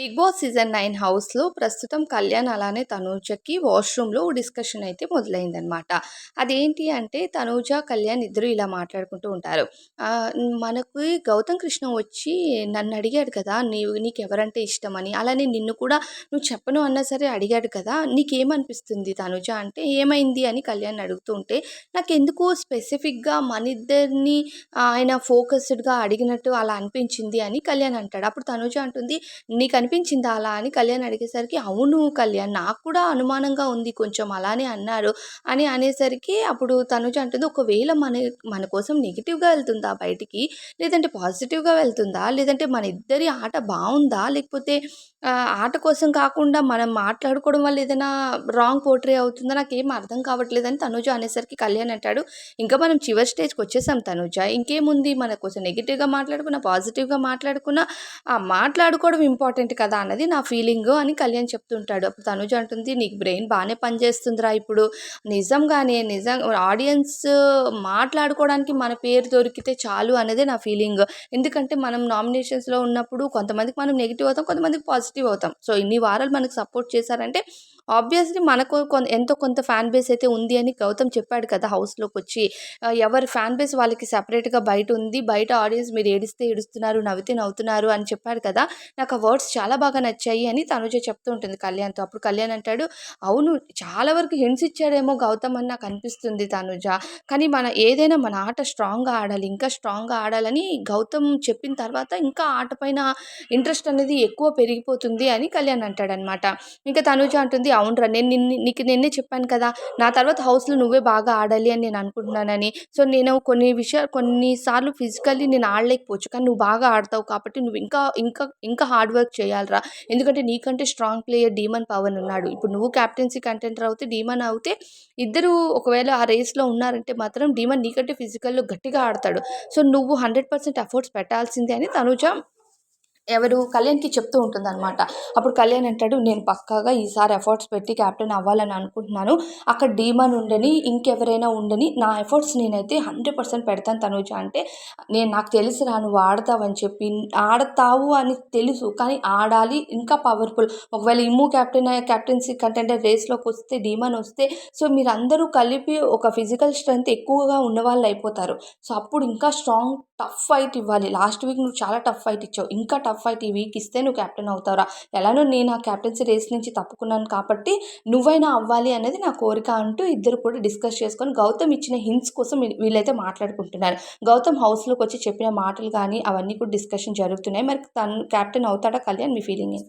Big boss season 9 హౌస్‌లో ప్రస్తుతం కళ్యాణ్ అలానే తనూజకి వాష్‌రూమ్‌లో డిస్కషన్ అయితే మొదలైందనమాట. అదేంటి అంటే తనూజ, కళ్యాణ్ ఇద్దరు ఇలా మాట్లాడుకుంటూ ఉంటారు. మనకి గౌతమ్ కృష్ణ వచ్చి నన్నడిగాడు కదా! నీకెవరంటే ఇష్టమని. అలానే నిన్ను కూడా నువ్వు చెప్పను అన్నా సరే అడిగాడు కదా! నీకేమనిపిస్తుంది తనూజ అంటే, ఏమైంది అని కళ్యాణ్ అడుగుతూ ఉంటే, నాకెందుకో స్పెసిఫిక్‌గా మనిద్దరిని ఆయన ఫోకస్డ్‌గా అడిగినట్టు అలా అనిపించింది అని కళ్యాణ్ అంటాడు. అప్పుడు తనూజ అంటుంది, నీకనిపించిందా అలా అని కళ్యాణ్ అడిగేసరికి, అవును కళ్యాణ్ నాకు కూడా అనుమానంగా ఉంది కొంచెం అలానే అన్నారు అని అనేసరికి అప్పుడు తనుజ అంటుంది, ఒకవేళ మన కోసం నెగెటివ్‌గా వెళ్తుందా బయటికి? లేదంటే పాజిటివ్‌గా వెళ్తుందా? లేదంటే మన ఇద్దరి ఆట బావుందా? లేకపోతే ఆట కోసం కాకుండా మనం మాట్లాడుకోవడం వల్ల ఏదైనా రాంగ్ పోర్ట్రే అవుతుందా? నాకేం అర్థం కావట్లేదని తనుజ అనేసరికి కళ్యాణ్ అంటాడు, ఇంకా మనం చివరి స్టేజ్‌కొచ్చేసాం తనుజ. ఇంకేముంది మన కోసం నెగెటివ్‌గా మాట్లాడుకున్నా, పాజిటివ్‌గా మాట్లాడుకున్నా మాట్లాడుకోవడం ఇంపార్టెంట్ కదా అన్నది నా ఫీలింగు అని కళ్యాణ్ చెప్తుంటాడు. అప్పుడు తనుజ అంటుంది, నీకు బ్రెయిన్ బానే పనిచేస్తుందిరా ఇప్పుడు. నిజంగానే ఆడియన్స్ మాట్లాడుకోవడానికి మన పేరు దొరికితే చాలు అనేదే నా ఫీలింగ్. ఎందుకంటే మనం నామినేషన్స్‌లో ఉన్నప్పుడు కొంతమందికి మనం నెగెటివ్ అవుతాం, కొంతమందికి పాజిటివ్ అవుతాం. సో, ఇన్ని వారాలు మనకు సపోర్ట్ చేశారంటే ఆబ్వియస్‌లీ మనకు ఎంతో కొంత ఫ్యాన్ బేస్ అయితే ఉంది అని గౌతమ్ చెప్పాడు కదా హౌస్‌లోకొచ్చి. ఎవరి ఫ్యాన్ బేస్ వాళ్ళకి సెపరేట్‌గా బయటుంది. బయట ఆడియన్స్ మీరు ఏడిస్తే ఏడుస్తున్నారు, నవ్వితే నవ్వుతున్నారు అని చెప్పాడు కదా! నాకు ఆ వర్డ్స్ చాలా బాగా నచ్చాయి అని తనుజ చెప్తూ ఉంటుంది కళ్యాణ్‌తో. అప్పుడు కళ్యాణ్ అంటాడు, అవును చాలా వరకు హింట్స్ ఇచ్చాడేమో గౌతమ్ అని నాకు అనిపిస్తుంది తనుజ. కానీ ఏదైనా మన ఆట స్ట్రాంగ్‌గా ఆడాలి. ఇంకా స్ట్రాంగ్‌గా ఆడాలని గౌతమ్ చెప్పిన తర్వాత ఇంకా ఆట పైన ఇంట్రెస్ట్ అనేది ఎక్కువ పెరిగిపోతుంది అని కళ్యాణ్ అంటాడనమాట. ఇంకా తనుజ అంటుంది, అవునురా నేను నీకు నిన్నే చెప్పాను కదా! నా తర్వాత హౌస్‌లో నువ్వే బాగా ఆడాలి అని నేను అనుకుంటున్నానని. సో, నేను కొన్ని సార్లు ఫిజికల్లీ నేను ఆడలేకపోవచ్చు. కానీ నువ్వు బాగా ఆడతావు కాబట్టి నువ్వు ఇంకా ఇంకా ఇంకా హార్డ్ వర్క్ చేయాలిరా. ఎందుకంటే నీకంటే స్ట్రాంగ్ ప్లేయర్ డీమన్ పవన్ ఉన్నాడు. ఇప్పుడు నువ్వు కెప్టెన్సీ కంటెండర్ అవుతే, డీమన్ అవుతే ఇద్దరు ఒకవేళ ఆ రేస్‌లో ఉన్నారంటే మాత్రం డీమన్ నీకంటే ఫిజికల్‌లో గట్టిగా ఆడతాడు. సో, నువ్వు 100% ఎఫర్ట్స్ పెట్టాల్సిందే అని తనుజ కళ్యాణ్‌కి చెప్తూ ఉంటుందనమాట. అప్పుడు కళ్యాణ్ అంటాడు, నేను పక్కాగా ఈసారి ఎఫర్ట్స్ పెట్టి కెప్టెన్ అవ్వాలని అనుకుంటున్నాను. అక్కడ డీమన్ ఉండని, ఇంకెవరైనా ఉండని, నా ఎఫర్ట్స్ నేనైతే 100% పెడతాను తనూజ అంటే, నాకు తెలుసురా నువ్వు ఆడతావని చెప్పి. ఆడతావు అని తెలుసు. కానీ ఆడాలి ఇంకా పవర్‌ఫుల్. ఒకవేళ ఇమ్ము కెప్టెన్సీ కంటెండర్ రేస్‌లోకొస్తే, డీమన్ వస్తే, సో, మీరందరూ కలిపి ఒక ఫిజికల్ స్ట్రెంత్ ఎక్కువగా ఉన్నవాళ్ళయిపోతారు. సో, అప్పుడు ఇంకా స్ట్రాంగ్ టఫ్ ఫైట్ ఇవ్వాలి. లాస్ట్ వీక్ నువ్వు చాలా టఫ్ ఫైట్ ఇచ్చావు. ఇంకా టఫ్ ఫైట్ ఈ వీక్ ఇస్తే నువ్వు కెప్టెన్ అవుతావురా. ఎలానో నేను ఆ కెప్టెన్సీ రేస్ నుంచి తప్పుకున్నాను కాబట్టి నువ్వైనా అవ్వాలి అనేది నా కోరిక అంటూ ఇద్దరు కూడా డిస్కస్ చేసుకొని గౌతమ్ ఇచ్చిన హింట్స్ కోసం వీళ్ళైతే మాట్లాడుకుంటున్నారు. గౌతమ్ హౌస్‌లోకొచ్చి చెప్పిన మాటలు గానీ అవన్నీ కూడా డిస్కషన్ జరుగుతున్నాయి. మరి తను కెప్టెన్ అవుతాడా కళ్యాణ్? మీ ఫీలింగ్ ఏంటి?